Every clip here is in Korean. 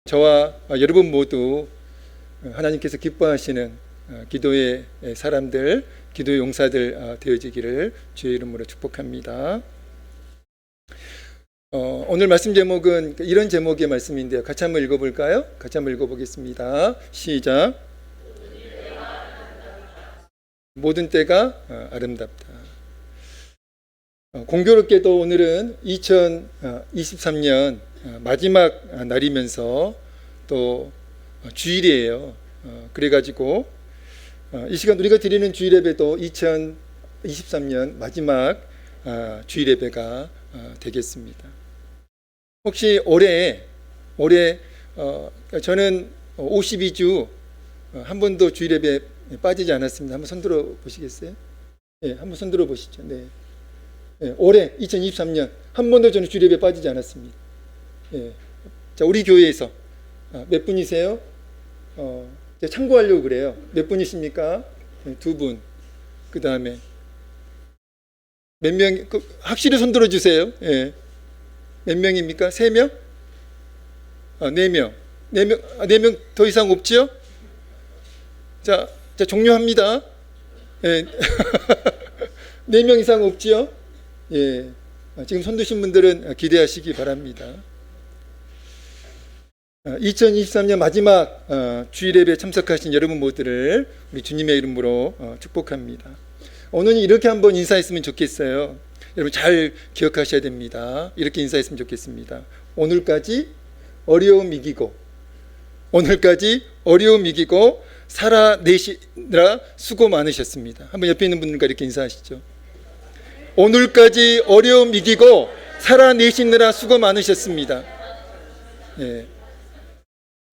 저와 여러분 모두 하나님께서 기뻐하시는 기도의 사람들, 기도의 용사들 되어지기를 주의 이름으로 축복합니다. 오늘 말씀 제목은 이런 제목의 말씀인데요. 같이 한번 읽어볼까요? 같이 한번 읽어보겠습니다. 시작. 모든 때가 아름답다. 공교롭게도 오늘은 2023년 마지막 날이면서 또 주일이에요. 그래가지고 이 시간 우리가 드리는 주일 예배도 2023년 마지막 주일 예배가 되겠습니다. 혹시 올해 저는 52주 한 번도 주일 예배 빠지지 않았습니다. 한번 손들어 보시겠어요? 네, 한번 손들어 보시죠. 네. 네, 올해 2023년 한 번도 저는 주일 예배 빠지지 않았습니다. 예. 자, 우리 교회에서 몇 분이세요? 제가 참고하려고 그래요. 몇 분이십니까? 네, 2분. 그 다음에 몇 명? 확실히 손들어 주세요. 예. 몇 명입니까? 3명? 4명. 4명 더 이상 없지요? 자, 종료합니다. 예. 4명 이상 없지요? 예. 지금 손 드신 분들은 기대하시기 바랍니다. 2023년 마지막 주일 예배에 참석하신 여러분 모두를 우리 주님의 이름으로 축복합니다. 오늘은 이렇게 한번 인사했으면 좋겠어요. 여러분 잘 기억하셔야 됩니다. 이렇게 인사했으면 좋겠습니다. 오늘까지 어려움 이기고 살아내시느라 수고 많으셨습니다. 한번 옆에 있는 분들과 이렇게 인사하시죠. 오늘까지 어려움 이기고 살아내시느라 수고 많으셨습니다. 예.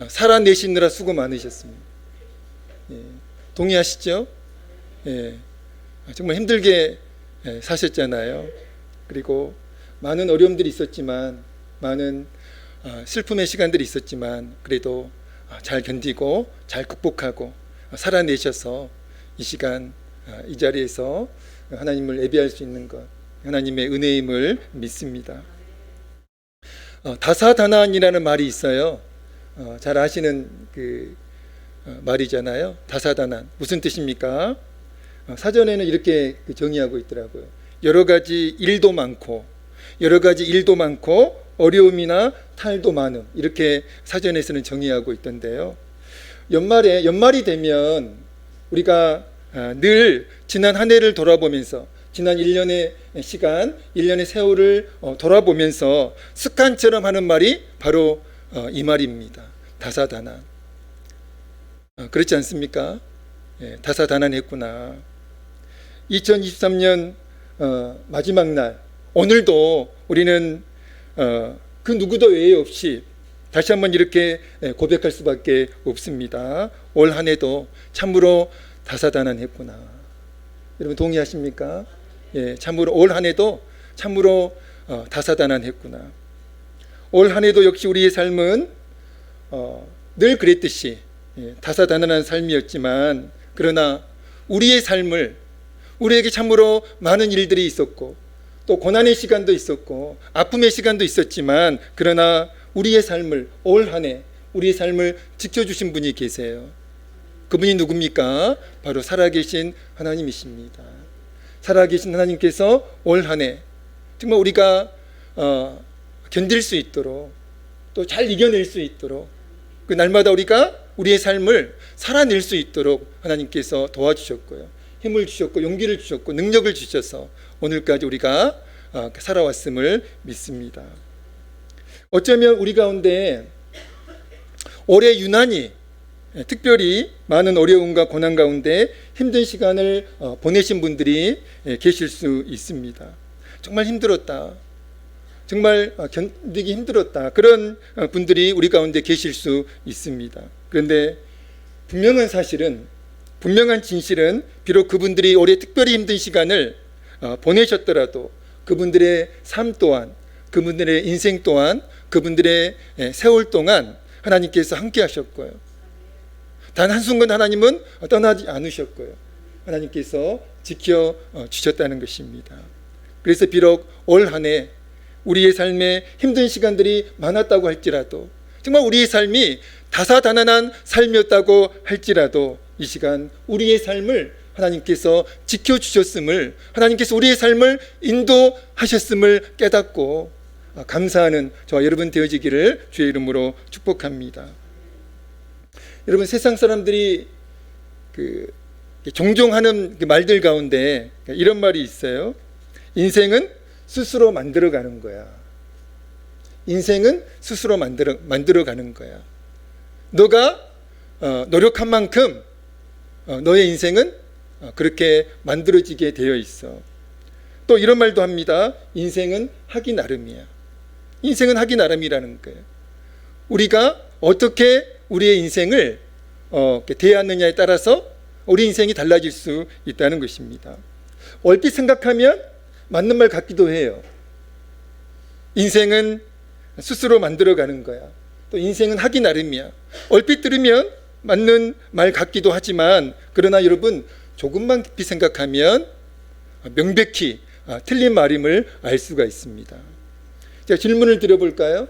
살아내시느라 수고 많으셨습니다. 예. 동의하시죠? 예. 정말 힘들게 사셨잖아요. 그리고 많은 어려움들이 있었지만, 많은 슬픔의 시간들이 있었지만, 그래도 잘 견디고 잘 극복하고 살아내셔서 이 시간 이 자리에서 하나님을 예배할 수 있는 것, 하나님의 은혜임을 믿습니다. 다사다난이라는 말이 있어요. 잘 아시는 그 말이잖아요. 다사다난 무슨 뜻입니까? 사전에는 이렇게 정의하고 있더라고요. 여러 가지 일도 많고 어려움이나 탈도 많음, 이렇게 사전에서는 정의하고 있던데요. 연말이 되면 우리가 늘 지난 한 해를 돌아보면서, 지난 1년의 시간, 1년의 세월을 돌아보면서 습관처럼 하는 말이 바로 이 말입니다. 다사다난. 그렇지 않습니까? 예, 다사다난했구나. 2023년 마지막 날, 오늘도 우리는 그 누구도 외에 없이 다시 한번 이렇게 고백할 수밖에 없습니다. 올 한 해도 참으로 다사다난했구나. 여러분 동의하십니까? 예, 참으로 올 한 해도 참으로 다사다난했구나. 올 한 해도 역시 우리의 삶은 늘 그랬듯이 다사다난한 삶이었지만, 그러나 우리의 삶을, 우리에게 참으로 많은 일들이 있었고 또 고난의 시간도 있었고 아픔의 시간도 있었지만, 그러나 우리의 삶을, 올 한 해 우리의 삶을 지켜주신 분이 계세요. 그분이 누굽니까? 바로 살아계신 하나님이십니다. 살아계신 하나님께서 올 한 해 정말 우리가 견딜 수 있도록, 또 잘 이겨낼 수 있도록, 그 날마다 우리가 우리의 삶을 살아낼 수 있도록 하나님께서 도와주셨고요, 힘을 주셨고 용기를 주셨고 능력을 주셔서 오늘까지 우리가 살아왔음을 믿습니다. 어쩌면 우리 가운데 올해 유난히 특별히 많은 어려움과 고난 가운데 힘든 시간을 보내신 분들이 계실 수 있습니다. 정말 힘들었다, 정말 견디기 힘들었다, 그런 분들이 우리 가운데 계실 수 있습니다. 그런데 분명한 진실은 비록 그분들이 올해 특별히 힘든 시간을 보내셨더라도 그분들의 삶 또한, 그분들의 인생 또한, 그분들의 세월 동안 하나님께서 함께 하셨고요, 단 한순간 하나님은 떠나지 않으셨고요, 하나님께서 지켜주셨다는 것입니다. 그래서 비록 올 한 해 우리의 삶에 힘든 시간들이 많았다고 할지라도, 정말 우리의 삶이 다사다난한 삶이었다고 할지라도 이 시간 우리의 삶을 하나님께서 지켜주셨음을, 하나님께서 우리의 삶을 인도하셨음을 깨닫고 감사하는 저와 여러분 되어지기를 주의 이름으로 축복합니다. 여러분, 세상 사람들이 종종 하는 말들 가운데 이런 말이 있어요. 인생은 스스로 만들어가는 거야. 인생은 스스로 만들어가는 거야. 너가 노력한 만큼 너의 인생은 그렇게 만들어지게 되어 있어. 또 이런 말도 합니다. 인생은 하기 나름이야. 인생은 하기 나름이라는 거예요. 우리가 어떻게 우리의 인생을 대하느냐에 따라서 우리 인생이 달라질 수 있다는 것입니다. 얼핏 생각하면 맞는 말 같기도 해요. 인생은 스스로 만들어가는 거야. 또 인생은 하기 나름이야. 얼핏 들으면 맞는 말 같기도 하지만, 그러나 여러분 조금만 깊이 생각하면 명백히 틀린 말임을 알 수가 있습니다. 제가 질문을 드려볼까요?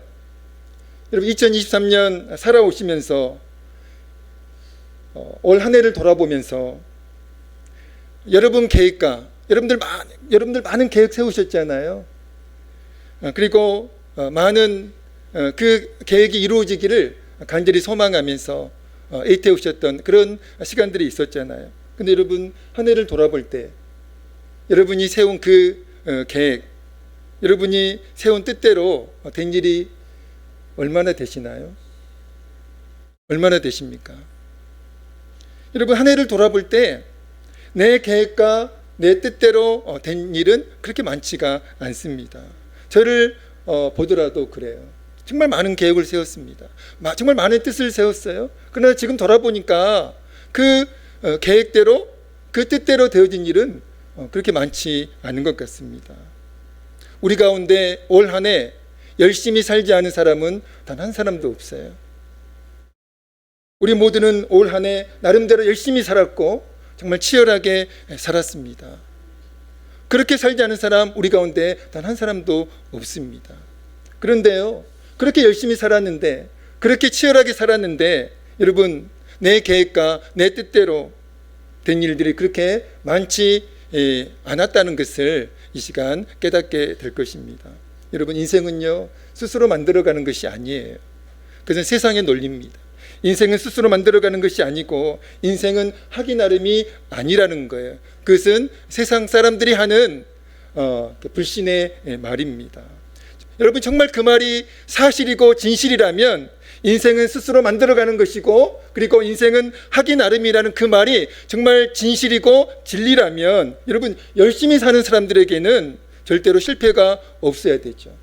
여러분, 2023년 살아오시면서 올 한 해를 돌아보면서 여러분 계획과 여러분들 많은 계획 세우셨잖아요. 그리고 많은 그 계획이 이루어지기를 간절히 소망하면서 애태우셨던 그런 시간들이 있었잖아요. 근데 여러분, 한 해를 돌아볼 때 여러분이 세운 그 계획, 여러분이 세운 뜻대로 된 일이 얼마나 되시나요? 얼마나 되십니까? 여러분, 한 해를 돌아볼 때 내 계획과 내 뜻대로 된 일은 그렇게 많지가 않습니다. 저를 보더라도 그래요. 정말 많은 계획을 세웠습니다. 정말 많은 뜻을 세웠어요. 그러나 지금 돌아보니까 그 계획대로, 그 뜻대로 되어진 일은 그렇게 많지 않은 것 같습니다. 우리 가운데 올 한 해 열심히 살지 않은 사람은 단 한 사람도 없어요. 우리 모두는 올 한 해 나름대로 열심히 살았고 정말 치열하게 살았습니다. 그렇게 살지 않은 사람 우리 가운데 단 한 사람도 없습니다. 그런데요, 그렇게 열심히 살았는데, 그렇게 치열하게 살았는데, 여러분, 내 계획과 내 뜻대로 된 일들이 그렇게 많지 않았다는 것을 이 시간 깨닫게 될 것입니다. 여러분, 인생은요 스스로 만들어가는 것이 아니에요. 그것은 세상의 논리입니다. 인생은 스스로 만들어가는 것이 아니고 인생은 하기 나름이 아니라는 거예요. 그것은 세상 사람들이 하는 불신의 말입니다. 여러분, 정말 그 말이 사실이고 진실이라면 인생은 스스로 만들어가는 것이고, 그리고 인생은 하기 나름이라는 그 말이 정말 진실이고 진리라면, 여러분, 열심히 사는 사람들에게는 절대로 실패가 없어야 되죠.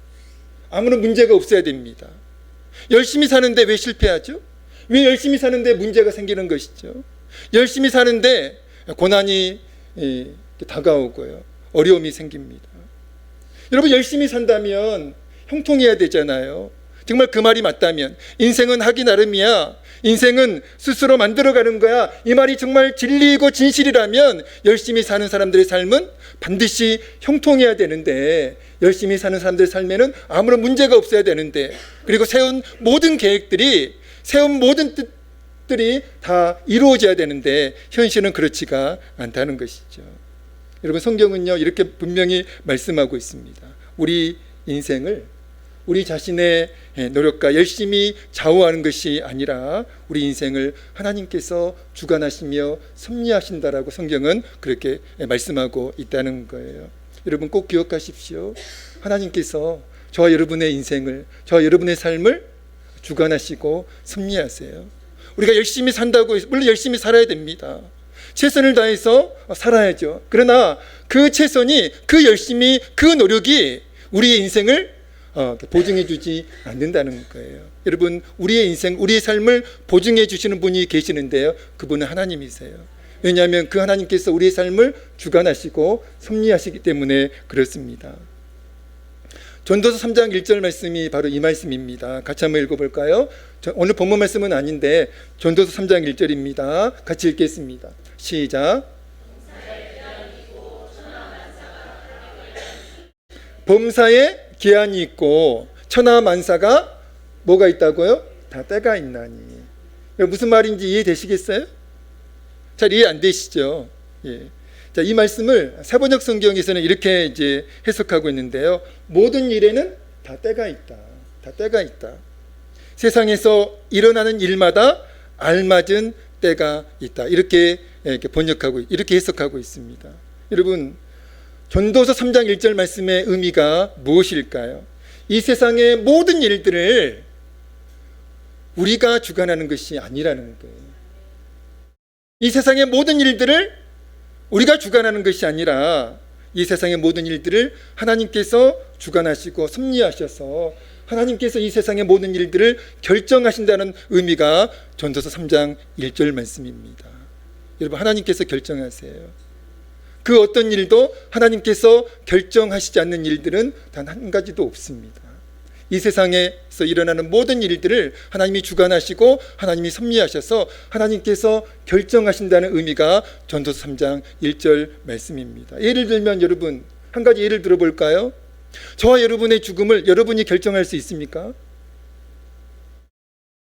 아무런 문제가 없어야 됩니다. 열심히 사는데 왜 실패하죠? 왜 열심히 사는데 문제가 생기는 것이죠? 열심히 사는데 고난이 다가오고요, 어려움이 생깁니다. 여러분, 열심히 산다면 형통해야 되잖아요. 정말 그 말이 맞다면, 인생은 하기 나름이야, 인생은 스스로 만들어가는 거야, 이 말이 정말 진리이고 진실이라면 열심히 사는 사람들의 삶은 반드시 형통해야 되는데, 열심히 사는 사람들의 삶에는 아무런 문제가 없어야 되는데, 그리고 세운 모든 계획들이, 세운 모든 뜻들이 다 이루어져야 되는데 현실은 그렇지가 않다는 것이죠. 여러분, 성경은요 이렇게 분명히 말씀하고 있습니다. 우리 인생을 우리 자신의 노력과 열심히 좌우하는 것이 아니라 우리 인생을 하나님께서 주관하시며 섭리하신다라고 성경은 그렇게 말씀하고 있다는 거예요. 여러분, 꼭 기억하십시오. 하나님께서 저와 여러분의 인생을, 저와 여러분의 삶을 주관하시고 섭리하세요. 우리가 열심히 산다고, 물론 열심히 살아야 됩니다. 최선을 다해서 살아야죠. 그러나 그 최선이, 그 열심히, 그 노력이 우리의 인생을 보증해 주지 않는다는 거예요. 여러분, 우리의 인생, 우리의 삶을 보증해 주시는 분이 계시는데요, 그분은 하나님이세요. 왜냐하면 그 하나님께서 우리의 삶을 주관하시고 섭리하시기 때문에 그렇습니다. 전도서 3장 1절 말씀이 바로 이 말씀입니다. 같이 한번 읽어볼까요? 오늘 본문 말씀은 아닌데 전도서 3장 1절입니다. 같이 읽겠습니다. 시작. 범사에 기한이 있고 천하만사가 뭐가 있다고요? 다 때가 있나니. 무슨 말인지 이해되시겠어요? 잘 이해 안 되시죠? 예. 자, 이 말씀을 세번역 성경에서는 이렇게 이제 해석하고 있는데요. 모든 일에는 다 때가 있다. 다 때가 있다. 세상에서 일어나는 일마다 알맞은 때가 있다. 이렇게 번역하고, 이렇게 해석하고 있습니다. 여러분, 전도서 3장 1절 말씀의 의미가 무엇일까요? 이 세상의 모든 일들을 우리가 주관하는 것이 아니라는 거예요. 이 세상의 모든 일들을 우리가 주관하는 것이 아니라 이 세상의 모든 일들을 하나님께서 주관하시고 섭리하셔서 하나님께서 이 세상의 모든 일들을 결정하신다는 의미가 전도서 3장 1절 말씀입니다. 여러분, 하나님께서 결정하세요. 그 어떤 일도 하나님께서 결정하시지 않는 일들은 단 한 가지도 없습니다. 이 세상에서 일어나는 모든 일들을 하나님이 주관하시고 하나님이 섭리하셔서 하나님께서 결정하신다는 의미가 전도서 3장 1절 말씀입니다. 예를 들면 여러분, 한 가지 예를 들어볼까요? 저와 여러분의 죽음을 여러분이 결정할 수 있습니까?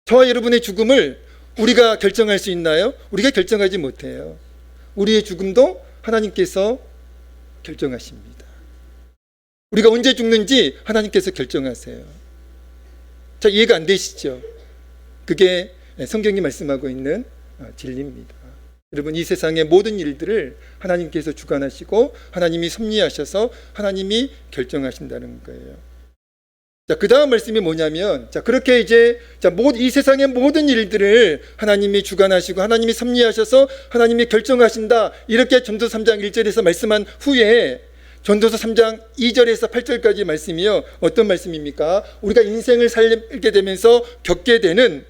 저와 여러분의 죽음을 우리가 결정할 수 있나요? 우리가 결정하지 못해요. 우리의 죽음도 하나님께서 결정하십니다. 우리가 언제 죽는지 하나님께서 결정하세요. 자, 이해가 안 되시죠? 그게 성경이 말씀하고 있는 진리입니다. 여러분, 이 세상의 모든 일들을 하나님께서 주관하시고 하나님이 섭리하셔서 하나님이 결정하신다는 거예요. 자, 그 다음 말씀이 뭐냐면, 자, 그렇게 이제 이 세상의 모든 일들을 하나님이 주관하시고 하나님이 섭리하셔서 하나님이 결정하신다, 이렇게 전도서 3장 1절에서 말씀한 후에 전도서 3장 2절에서 8절까지 말씀이요, 어떤 말씀입니까? 우리가 인생을 살게 되면서 겪게 되는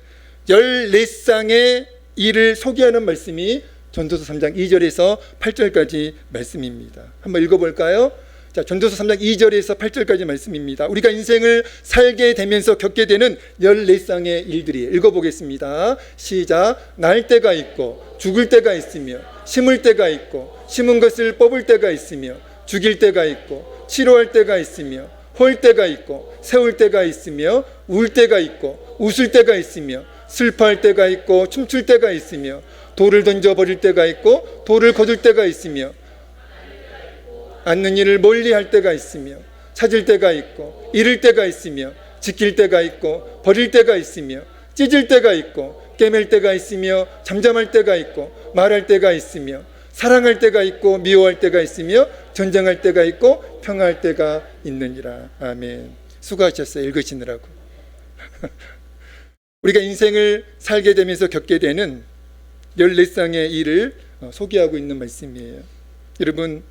14쌍의 일을 소개하는 말씀이 전도서 3장 2절에서 8절까지 말씀입니다. 한번 읽어볼까요? 자, 전도서 3장 2절에서 8절까지 말씀입니다. 우리가 인생을 살게 되면서 겪게 되는 14쌍의 일들이, 읽어보겠습니다. 시작. 날 때가 있고 죽을 때가 있으며, 심을 때가 있고 심은 것을 뽑을 때가 있으며, 죽일 때가 있고 치료할 때가 있으며, 홀 때가 있고 세울 때가 있으며, 울 때가 있고 웃을 때가 있으며, 슬퍼할 때가 있고 춤출 때가 있으며, 돌을 던져버릴 때가 있고 돌을 거둘 때가 있으며, 앉는 일을 멀리할 때가 있으며, 찾을 때가 있고 잃을 때가 있으며, 지킬 때가 있고 버릴 때가 있으며, 찢을 때가 있고 깨맬 때가 있으며, 잠잠할 때가 있고 말할 때가 있으며, 사랑할 때가 있고 미워할 때가 있으며, 전쟁할 때가 있고 평화할 때가 있느니라. 아멘. 수고하셨어요, 읽으시느라고. 우리가 인생을 살게 되면서 겪게 되는 14쌍의 일을 소개하고 있는 말씀이에요. 여러분,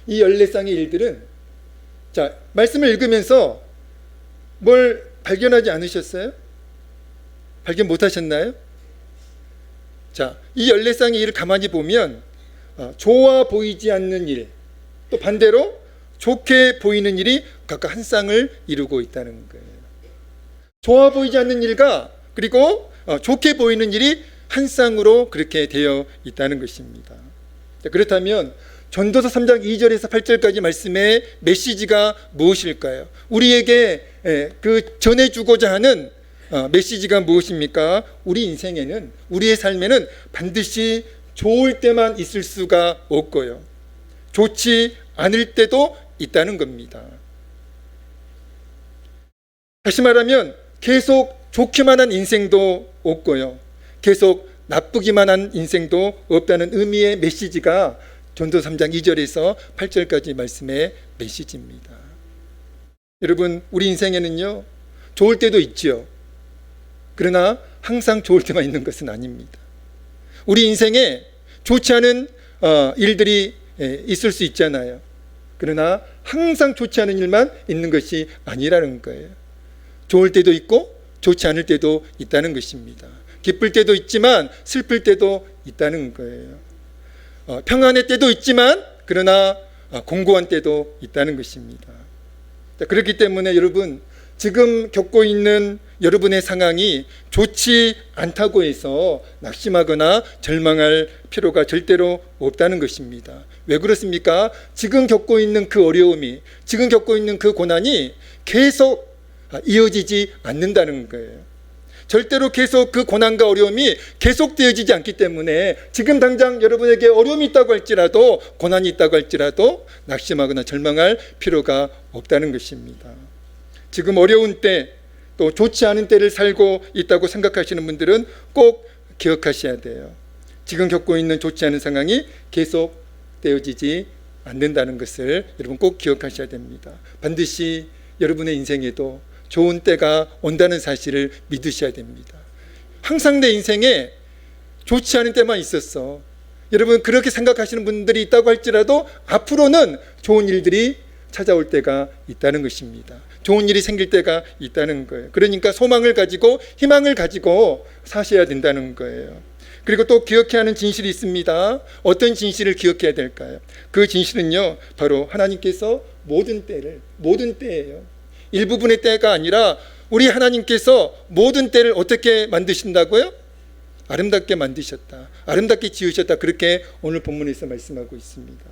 이 14쌍의 일들은, 자, 말씀을 읽으면서 뭘 발견하지 않으셨어요? 발견 못 하셨나요? 자, 이 14쌍의 일을 가만히 보면 좋아 보이지 않는 일, 또 반대로 좋게 보이는 일이 각각 한 쌍을 이루고 있다는 거예요. 좋아 보이지 않는 일과 그리고 좋게 보이는 일이 한 쌍으로 그렇게 되어 있다는 것입니다. 자, 그렇다면 전도서 3장 2절에서 8절까지 말씀의 메시지가 무엇일까요? 우리에게 그 전해주고자 하는 메시지가 무엇입니까? 우리 인생에는, 우리의 삶에는 반드시 좋을 때만 있을 수가 없고요, 좋지 않을 때도 있다는 겁니다. 다시 말하면 계속 좋기만 한 인생도 없고요, 계속 나쁘기만 한 인생도 없다는 의미의 메시지가 전도서 3장 2절에서 8절까지 말씀의 메시지입니다. 여러분, 우리 인생에는요, 좋을 때도 있죠. 그러나 항상 좋을 때만 있는 것은 아닙니다. 우리 인생에 좋지 않은 일들이 있을 수 있잖아요. 그러나 항상 좋지 않은 일만 있는 것이 아니라는 거예요. 좋을 때도 있고 좋지 않을 때도 있다는 것입니다. 기쁠 때도 있지만 슬플 때도 있다는 거예요. 평안의 때도 있지만 그러나 공고한 때도 있다는 것입니다. 그렇기 때문에 여러분, 지금 겪고 있는 여러분의 상황이 좋지 않다고 해서 낙심하거나 절망할 필요가 절대로 없다는 것입니다. 왜 그렇습니까? 지금 겪고 있는 그 어려움이, 지금 겪고 있는 그 고난이 계속 이어지지 않는다는 거예요. 절대로 계속 그 고난과 어려움이 계속되어지지 않기 때문에 지금 당장 여러분에게 어려움이 있다고 할지라도, 고난이 있다고 할지라도 낙심하거나 절망할 필요가 없다는 것입니다. 지금 어려운 때, 또 좋지 않은 때를 살고 있다고 생각하시는 분들은 꼭 기억하셔야 돼요. 지금 겪고 있는 좋지 않은 상황이 계속되어지지 않는다는 것을 여러분 꼭 기억하셔야 됩니다. 반드시 여러분의 인생에도 좋은 때가 온다는 사실을 믿으셔야 됩니다. 항상 내 인생에 좋지 않은 때만 있었어. 여러분 그렇게 생각하시는 분들이 있다고 할지라도 앞으로는 좋은 일들이 찾아올 때가 있다는 것입니다. 좋은 일이 생길 때가 있다는 거예요. 그러니까 소망을 가지고 희망을 가지고 사셔야 된다는 거예요. 그리고 또 기억해야 하는 진실이 있습니다. 어떤 진실을 기억해야 될까요? 그 진실은요, 바로 하나님께서 모든 때예요. 일부분의 때가 아니라 우리 하나님께서 모든 때를 어떻게 만드신다고요? 아름답게 만드셨다, 아름답게 지으셨다, 그렇게 오늘 본문에서 말씀하고 있습니다.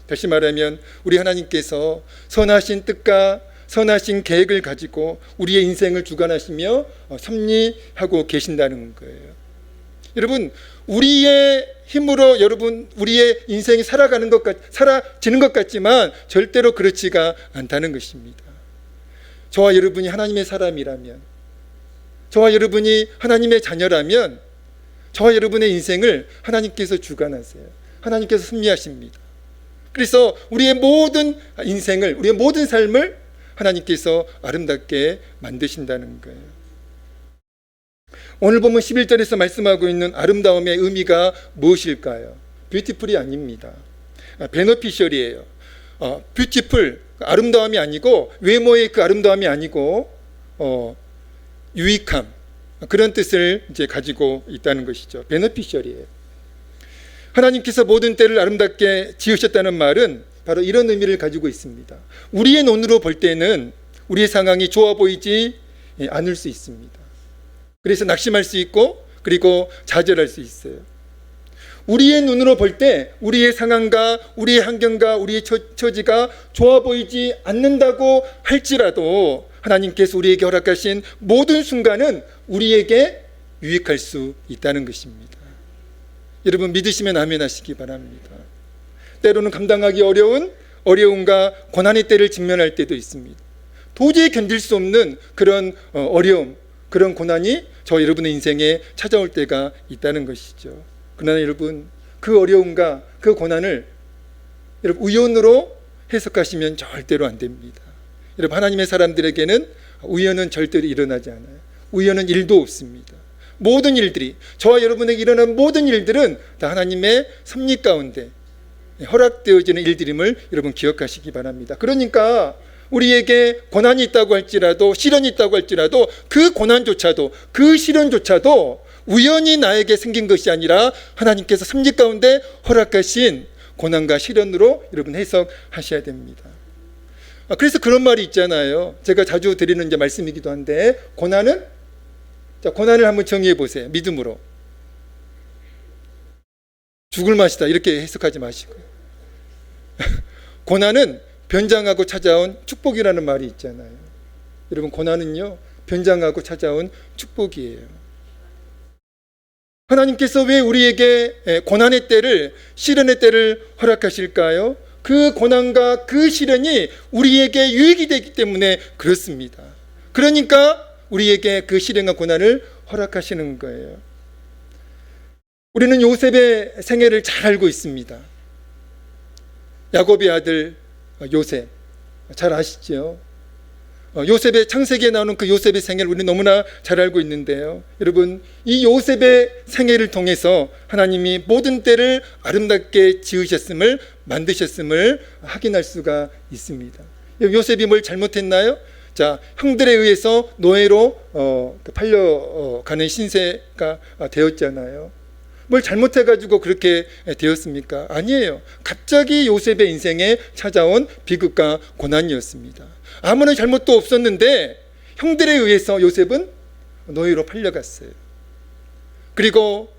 다시 말하면 우리 하나님께서 선하신 뜻과 선하신 계획을 가지고 우리의 인생을 주관하시며 섭리하고 계신다는 거예요. 여러분, 우리의 힘으로 우리의 인생이 사라지는 것 같지만 절대로 그렇지가 않다는 것입니다. 저와 여러분이 하나님의 사람이라면, 저와 여러분이 하나님의 자녀라면 저와 여러분의 인생을 하나님께서 주관하세요. 하나님께서 섭리하십니다. 그래서 우리의 모든 인생을, 우리의 모든 삶을 하나님께서 아름답게 만드신다는 거예요. 오늘 보면 11절에서 말씀하고 있는 아름다움의 의미가 무엇일까요? 뷰티풀이 아닙니다. 베너피셜이에요. 뷰티풀, 아름다움이 아니고, 외모의 그 아름다움이 아니고 유익함, 그런 뜻을 이제 가지고 있다는 것이죠. 베너피셜이에요. 하나님께서 모든 때를 아름답게 지으셨다는 말은 바로 이런 의미를 가지고 있습니다. 우리의 눈으로 볼 때는 우리의 상황이 좋아 보이지 않을 수 있습니다. 그래서 낙심할 수 있고, 그리고 좌절할 수 있어요. 우리의 눈으로 볼 때 우리의 상황과 우리의 환경과 우리의 처지가 좋아 보이지 않는다고 할지라도 하나님께서 우리에게 허락하신 모든 순간은 우리에게 유익할 수 있다는 것입니다. 여러분 믿으시면 아멘 하시기 바랍니다. 때로는 감당하기 어려운 어려움과 고난의 때를 직면할 때도 있습니다. 도저히 견딜 수 없는 그런 어려움, 그런 고난이 저 여러분의 인생에 찾아올 때가 있다는 것이죠. 그러나 여러분, 그 어려움과 그 고난을 여러분 우연으로 해석하시면 절대로 안 됩니다. 여러분, 하나님의 사람들에게는 우연은 절대로 일어나지 않아요. 우연은 일도 없습니다. 모든 일들이, 저와 여러분에게 일어난 모든 일들은 다 하나님의 섭리 가운데 허락되어지는 일들임을 여러분 기억하시기 바랍니다. 그러니까 우리에게 고난이 있다고 할지라도, 시련이 있다고 할지라도, 그 고난조차도, 그 시련조차도 우연히 나에게 생긴 것이 아니라 하나님께서 섭리 가운데 허락하신 고난과 시련으로 여러분 해석하셔야 됩니다. 그래서 그런 말이 있잖아요. 제가 자주 드리는 이제 말씀이기도 한데, 고난을 한번 정의해 보세요. 믿음으로. 죽을 맛이다, 이렇게 해석하지 마시고요. 고난은 변장하고 찾아온 축복이라는 말이 있잖아요. 여러분, 고난은요, 변장하고 찾아온 축복이에요. 하나님께서 왜 우리에게 고난의 때를, 시련의 때를 허락하실까요? 그 고난과 그 시련이 우리에게 유익이 되기 때문에 그렇습니다. 그러니까 우리에게 그 시련과 고난을 허락하시는 거예요. 우리는 요셉의 생애를 잘 알고 있습니다. 야곱의 아들 요셉, 잘 아시죠? 요셉의 창세기에 나오는 그 요셉의 생애를 우리는 너무나 잘 알고 있는데요. 여러분, 이 요셉의 생애를 통해서 하나님이 모든 때를 아름답게 지으셨음을, 만드셨음을 확인할 수가 있습니다. 요셉이 뭘 잘못했나요? 자, 형들에 의해서 노예로 팔려가는 신세가 되었잖아요. 뭘 잘못해가지고 그렇게 되었습니까? 아니에요. 갑자기 요셉의 인생에 찾아온 비극과 고난이었습니다. 아무런 잘못도 없었는데 형들에 의해서 요셉은 노예로 팔려갔어요. 그리고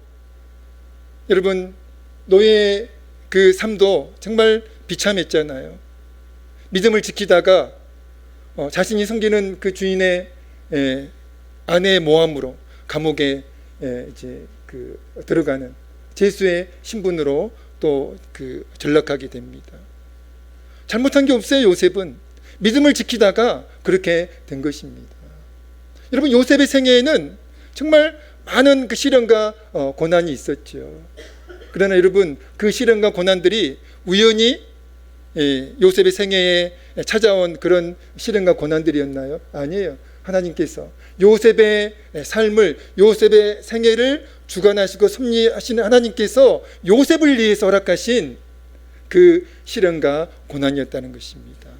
여러분, 노예 그 삶도 정말 비참했잖아요. 믿음을 지키다가 자신이 섬기는 그 주인의 아내의 모함으로 감옥에 이제 들어가는 제수의 신분으로 또 전락하게 됩니다. 잘못한 게 없어요. 요셉은 믿음을 지키다가 그렇게 된 것입니다. 여러분, 요셉의 생애에는 정말 많은 시련과 고난이 있었죠. 그러나 여러분, 그 시련과 고난들이 우연히 요셉의 생애에 찾아온 그런 시련과 고난들이었나요? 아니에요. 하나님께서 요셉의 삶을, 요셉의 생애를 주관하시고 섭리하시는 하나님께서 요셉을 위해서 허락하신 그 시련과 고난이었다는 것입니다.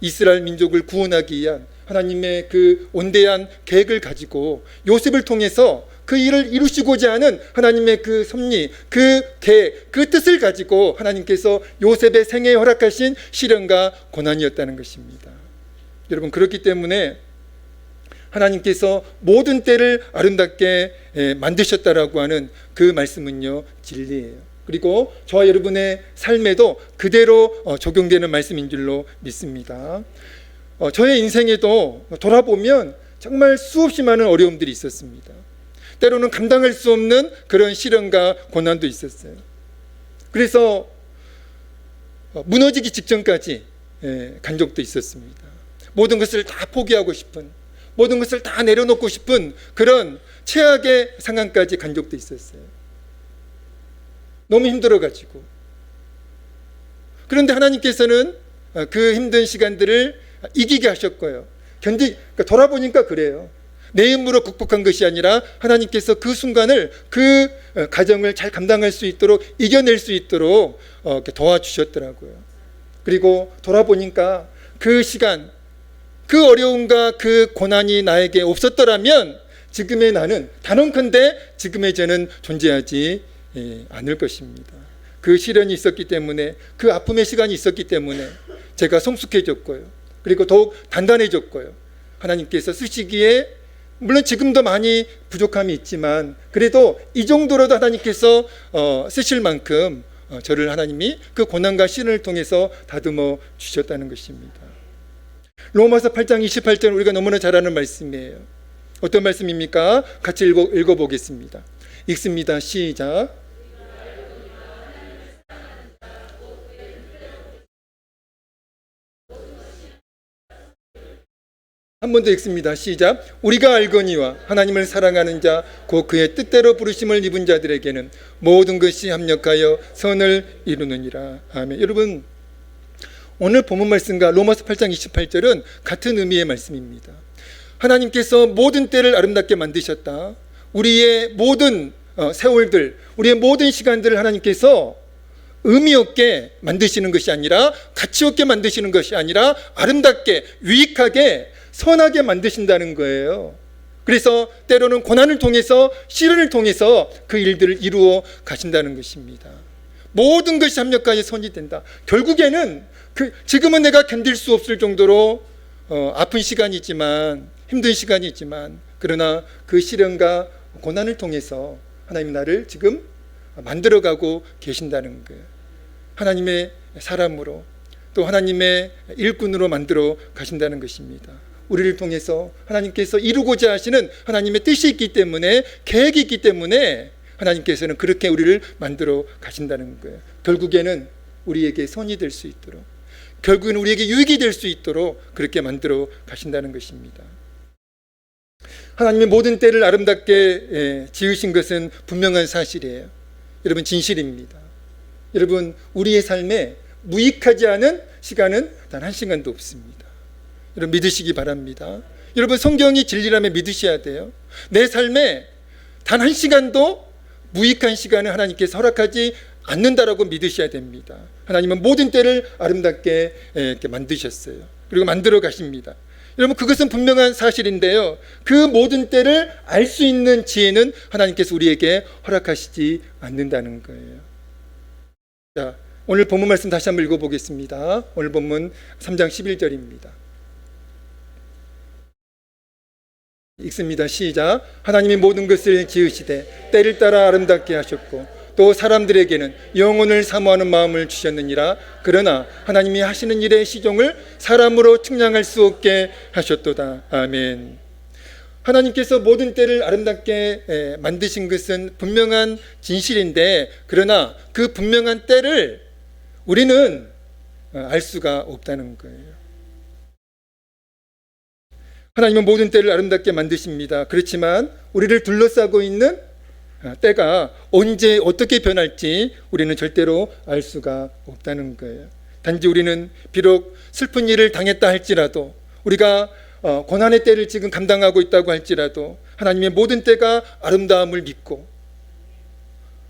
이스라엘 민족을 구원하기 위한 하나님의 그 온대한 계획을 가지고 요셉을 통해서 그 일을 이루시고자 하는 하나님의 그 섭리, 그 계획, 그 뜻을 가지고 하나님께서 요셉의 생애에 허락하신 시련과 고난이었다는 것입니다. 여러분, 그렇기 때문에 하나님께서 모든 때를 아름답게 만드셨다라고 하는 그 말씀은요, 진리예요. 그리고 저와 여러분의 삶에도 그대로 적용되는 말씀인 줄로 믿습니다. 저의 인생에도 돌아보면 정말 수없이 많은 어려움들이 있었습니다. 때로는 감당할 수 없는 그런 시련과 고난도 있었어요. 그래서 무너지기 직전까지 간 적도 있었습니다. 모든 것을 다 포기하고 싶은, 모든 것을 다 내려놓고 싶은 그런 최악의 상황까지 간 적도 있었어요. 너무 힘들어가지고. 그런데 하나님께서는 그 힘든 시간들을 이기게 하셨고요. 그러니까 돌아보니까 그래요. 내 힘으로 극복한 것이 아니라 하나님께서 그 순간을, 그 가정을 잘 감당할 수 있도록, 이겨낼 수 있도록 도와주셨더라고요. 그리고 돌아보니까 그 시간, 그 어려움과 그 고난이 나에게 없었더라면 지금의 나는, 단언컨대 지금의 저는 존재하지 않을 것입니다. 그 시련이 있었기 때문에, 그 아픔의 시간이 있었기 때문에 제가 성숙해졌고요. 그리고 더욱 단단해졌고요. 하나님께서 쓰시기에 물론 지금도 많이 부족함이 있지만 그래도 이 정도로도 하나님께서 쓰실 만큼 저를 하나님이 그 고난과 시련을 통해서 다듬어 주셨다는 것입니다. 로마서 8장 28절 우리가 너무나 잘 아는 말씀이에요. 어떤 말씀입니까? 같이 읽어보겠습니다. 읽습니다. 시작. 한 번 더 읽습니다. 시작. 우리가 알거니와 하나님을 사랑하는 자, 곧 그의 뜻대로 부르심을 입은 자들에게는 모든 것이 합력하여 선을 이루느니라. 아멘. 여러분, 오늘 본문 말씀과 로마서 8장 28절은 같은 의미의 말씀입니다. 하나님께서 모든 때를 아름답게 만드셨다. 우리의 모든 세월들, 우리의 모든 시간들을 하나님께서 의미 없게 만드시는 것이 아니라, 가치 없게 만드시는 것이 아니라 아름답게, 유익하게, 선하게 만드신다는 거예요. 그래서 때로는 고난을 통해서, 시련을 통해서 그 일들을 이루어 가신다는 것입니다. 모든 것이 합력하여 선이 된다. 결국에는 지금은 내가 견딜 수 없을 정도로 아픈 시간이지만, 힘든 시간이지만, 그러나 그 시련과 고난을 통해서 하나님 나를 지금 만들어가고 계신다는 거예요. 하나님의 사람으로, 또 하나님의 일꾼으로 만들어 가신다는 것입니다. 우리를 통해서 하나님께서 이루고자 하시는 하나님의 뜻이 있기 때문에, 계획이 있기 때문에 하나님께서는 그렇게 우리를 만들어 가신다는 거예요. 결국에는 우리에게 선이 될 수 있도록, 결국은 우리에게 유익이 될 수 있도록 그렇게 만들어 가신다는 것입니다. 하나님의 모든 때를 아름답게 지으신 것은 분명한 사실이에요. 여러분, 진실입니다. 여러분, 우리의 삶에 무익하지 않은 시간은 단 한 시간도 없습니다. 여러분, 믿으시기 바랍니다. 여러분, 성경이 진리라면 믿으셔야 돼요. 내 삶에 단 한 시간도 무익한 시간을 하나님께서 허락하지 않는다라고 믿으셔야 됩니다. 하나님은 모든 때를 아름답게 이렇게 만드셨어요. 그리고 만들어 가십니다. 여러분, 그것은 분명한 사실인데요, 그 모든 때를 알 수 있는 지혜는 하나님께서 우리에게 허락하시지 않는다는 거예요. 자, 오늘 본문 말씀 다시 한번 읽어보겠습니다. 오늘 본문 3장 11절입니다. 읽습니다. 시작. 하나님이 모든 것을 지으시되 때를 따라 아름답게 하셨고 또 사람들에게는 영혼을 사모하는 마음을 주셨느니라. 그러나 하나님이 하시는 일의 시종을 사람으로 측량할 수 없게 하셨도다. 아멘. 하나님께서 모든 때를 아름답게 만드신 것은 분명한 진실인데, 그러나 그 분명한 때를 우리는 알 수가 없다는 거예요. 하나님은 모든 때를 아름답게 만드십니다. 그렇지만 우리를 둘러싸고 있는 때가 언제 어떻게 변할지 우리는 절대로 알 수가 없다는 거예요. 단지 우리는 비록 슬픈 일을 당했다 할지라도, 우리가 고난의 때를 지금 감당하고 있다고 할지라도 하나님의 모든 때가 아름다움을 믿고,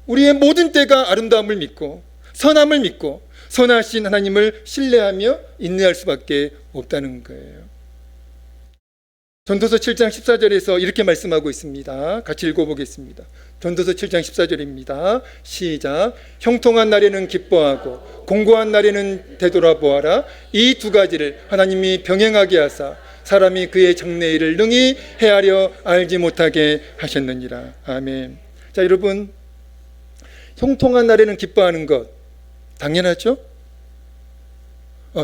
우리의 모든 때가 아름다움을 믿고 선함을 믿고 선하신 하나님을 신뢰하며 인내할 수밖에 없다는 거예요. 전도서 7장 14절에서 이렇게 말씀하고 있습니다. 같이 읽어보겠습니다. 전도서 7장 14절입니다. 시작. 형통한 날에는 기뻐하고 공고한 날에는 되돌아보아라. 이 두 가지를 하나님이 병행하게 하사 사람이 그의 장래일을 능히 헤아려 알지 못하게 하셨느니라. 아멘. 자, 여러분, 형통한 날에는 기뻐하는 것 당연하죠?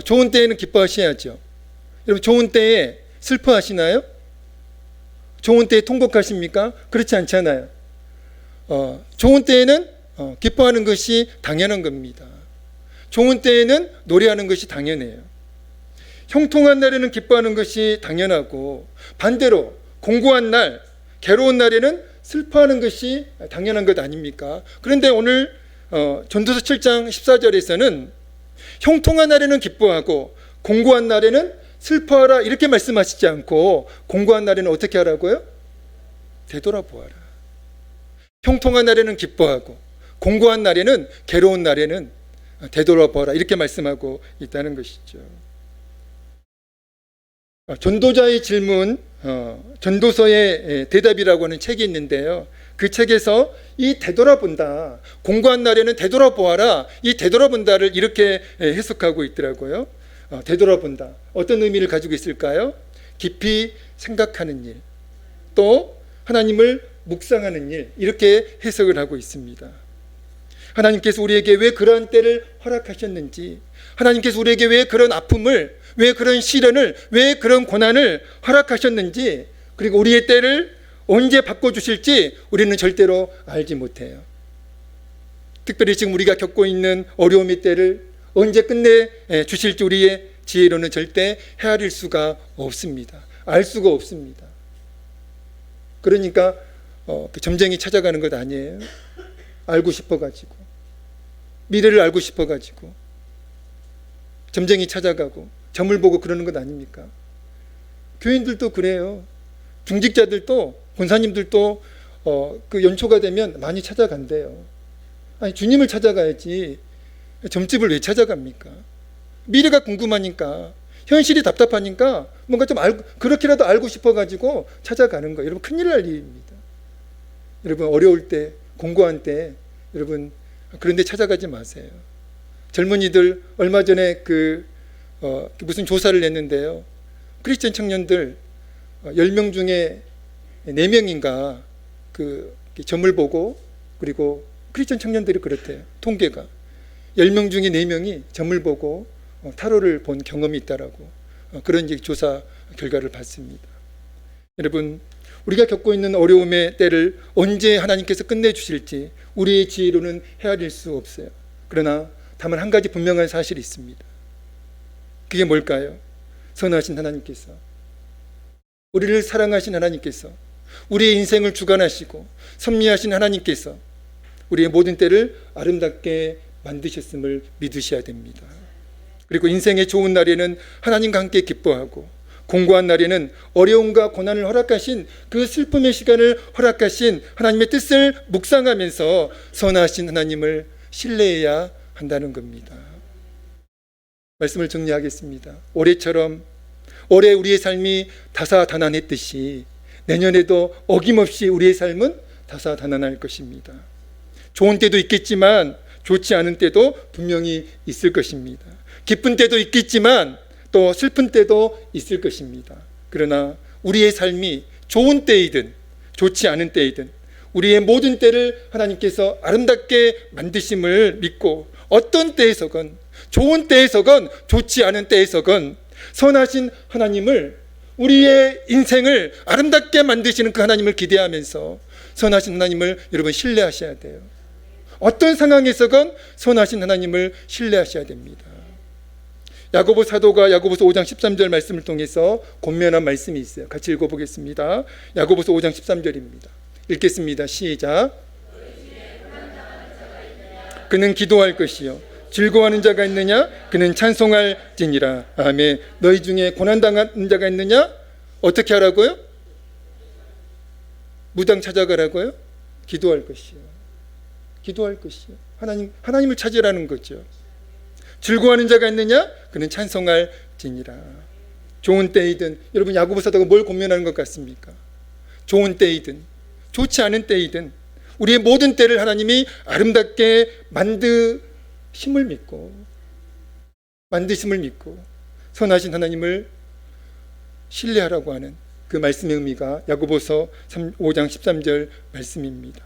좋은 때에는 기뻐하셔야죠. 여러분, 좋은 때에 슬퍼하시나요? 좋은 때에 통곡하십니까? 그렇지 않잖아요. 좋은 때에는 기뻐하는 것이 당연한 겁니다. 좋은 때에는 노래하는 것이 당연해요. 형통한 날에는 기뻐하는 것이 당연하고, 반대로 공고한 날, 괴로운 날에는 슬퍼하는 것이 당연한 것 아닙니까? 그런데 오늘 전도서 7장 14절에서는 형통한 날에는 기뻐하고 공고한 날에는 슬퍼하라 이렇게 말씀하시지 않고, 공고한 날에는 어떻게 하라고요? 되돌아보아라. 형통한 날에는 기뻐하고 공고한 날에는, 괴로운 날에는 되돌아보아라 이렇게 말씀하고 있다는 것이죠. 전도자의 질문, 전도서의 대답이라고 하는 책이 있는데요, 그 책에서 이 되돌아본다, 공고한 날에는 되돌아보아라, 이 되돌아본다를 이렇게 해석하고 있더라고요. 되돌아본다, 어떤 의미를 가지고 있을까요? 깊이 생각하는 일, 또 하나님을 묵상하는 일, 이렇게 해석을 하고 있습니다. 하나님께서 우리에게 왜 그러한 때를 허락하셨는지, 하나님께서 우리에게 왜 그런 아픔을, 왜 그런 시련을, 왜 그런 고난을 허락하셨는지, 그리고 우리의 때를 언제 바꿔주실지 우리는 절대로 알지 못해요. 특별히 지금 우리가 겪고 있는 어려움의 때를 언제 끝내 주실지 우리의 지혜로는 절대 헤아릴 수가 없습니다. 알 수가 없습니다. 그러니까 점쟁이 찾아가는 것 아니에요. 알고 싶어가지고, 미래를 알고 싶어가지고 점쟁이 찾아가고 점을 보고 그러는 것 아닙니까? 교인들도 그래요. 중직자들도, 권사님들도 그 연초가 되면 많이 찾아간대요. 아니, 주님을 찾아가야지 점집을 왜 찾아갑니까? 미래가 궁금하니까, 현실이 답답하니까 뭔가 좀 그렇게라도 알고 싶어가지고 찾아가는 거예요. 여러분, 큰일 날 일입니다. 여러분, 어려울 때, 공고한 때, 여러분 그런 데 찾아가지 마세요. 젊은이들 얼마 전에 무슨 조사를 냈는데요, 크리스천 청년들 10명 중에 4명인가 점을 보고, 그리고 크리스천 청년들이 그렇대요. 통계가 10명 중에 4명이 점을 보고 타로를 본 경험이 있다라고, 그런 조사 결과를 봤습니다. 여러분, 우리가 겪고 있는 어려움의 때를 언제 하나님께서 끝내주실지 우리의 지혜로는 헤아릴 수 없어요. 그러나 다만 한 가지 분명한 사실이 있습니다. 그게 뭘까요? 선하신 하나님께서, 우리를 사랑하신 하나님께서, 우리의 인생을 주관하시고 섭리하신 하나님께서 우리의 모든 때를 아름답게 만드셨음을 믿으셔야 됩니다. 그리고 인생의 좋은 날에는 하나님과 함께 기뻐하고, 공고한 날에는 어려움과 고난을 허락하신, 그 슬픔의 시간을 허락하신 하나님의 뜻을 묵상하면서 선하신 하나님을 신뢰해야 한다는 겁니다. 말씀을 정리하겠습니다. 올해처럼, 올해 우리의 삶이 다사다난했듯이 내년에도 어김없이 우리의 삶은 다사다난할 것입니다. 좋은 때도 있겠지만 좋지 않은 때도 분명히 있을 것입니다. 기쁜 때도 있겠지만 또 슬픈 때도 있을 것입니다. 그러나 우리의 삶이 좋은 때이든 좋지 않은 때이든 우리의 모든 때를 하나님께서 아름답게 만드심을 믿고, 어떤 때에서건, 좋은 때에서건 좋지 않은 때에서건 선하신 하나님을 우리의 인생을 아름답게 만드시는 그 하나님을 기대하면서 선하신 하나님을 여러분 신뢰하셔야 돼요. 어떤 상황에서건 선하신 하나님을 신뢰하셔야 됩니다. 야고보 사도가 야고보서 5장 13절 말씀을 통해서 권면한 말씀이 있어요. 같이 읽어보겠습니다. 야고보서 5장 13절입니다. 읽겠습니다. 시작. 그는 기도할 것이요 즐거워하는 자가 있느냐? 그는 찬송할지니라. 아멘. 너희 중에 고난당하는 자가 있느냐? 어떻게 하라고요? 무당 찾아가라고요? 기도할 것이요. 기도할 것이요. 하나님을 찾으라는 거죠. 즐거워하는 자가 있느냐? 그는 찬송할지니라. 좋은 때이든, 여러분 야고보 사도가 뭘 권면하는 것 같습니까? 좋은 때이든 좋지 않은 때이든 우리의 모든 때를 하나님이 아름답게 만드심을 믿고 선하신 하나님을 신뢰하라고 하는 그 말씀의 의미가 야고보서 5장 13절 말씀입니다.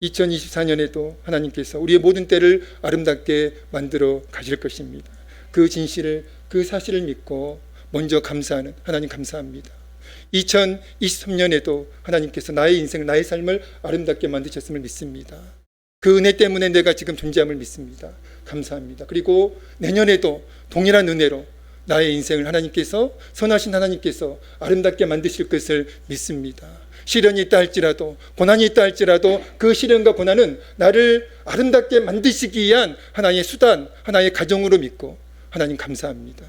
2024년에도 하나님께서 우리의 모든 때를 아름답게 만들어 가실 것입니다. 그 진실을, 그 사실을 믿고 먼저 감사하는 하나님 감사합니다. 2023년에도 하나님께서 나의 인생을, 나의 삶을 아름답게 만드셨음을 믿습니다. 그 은혜 때문에 내가 지금 존재함을 믿습니다. 감사합니다. 그리고 내년에도 동일한 은혜로 나의 인생을 하나님께서, 선하신 하나님께서 아름답게 만드실 것을 믿습니다. 시련이 있다 할지라도, 고난이 있다 할지라도 그 시련과 고난은 나를 아름답게 만드시기 위한 하나의 수단, 하나의 가정으로 믿고 하나님 감사합니다.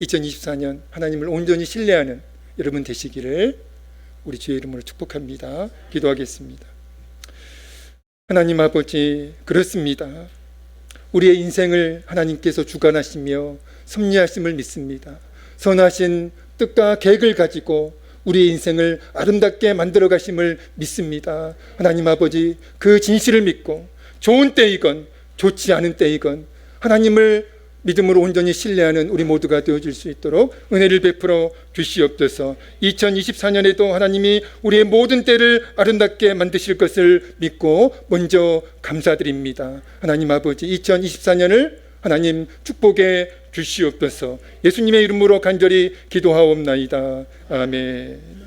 2024년 하나님을 온전히 신뢰하는 여러분 되시기를 우리 주의 이름으로 축복합니다. 기도하겠습니다. 하나님 아버지, 그렇습니다. 우리의 인생을 하나님께서 주관하시며 섭리하심을 믿습니다. 선하신 뜻과 계획을 가지고 우리의 인생을 아름답게 만들어 가심을 믿습니다. 하나님 아버지, 그 진실을 믿고 좋은 때이건 좋지 않은 때이건 하나님을 믿음으로 온전히 신뢰하는 우리 모두가 되어질 수 있도록 은혜를 베풀어 주시옵소서. 2024년에도 하나님이 우리의 모든 때를 아름답게 만드실 것을 믿고 먼저 감사드립니다. 하나님 아버지, 2024년을 하나님 축복해 주시옵소서. 예수님의 이름으로 간절히 기도하옵나이다. 아멘.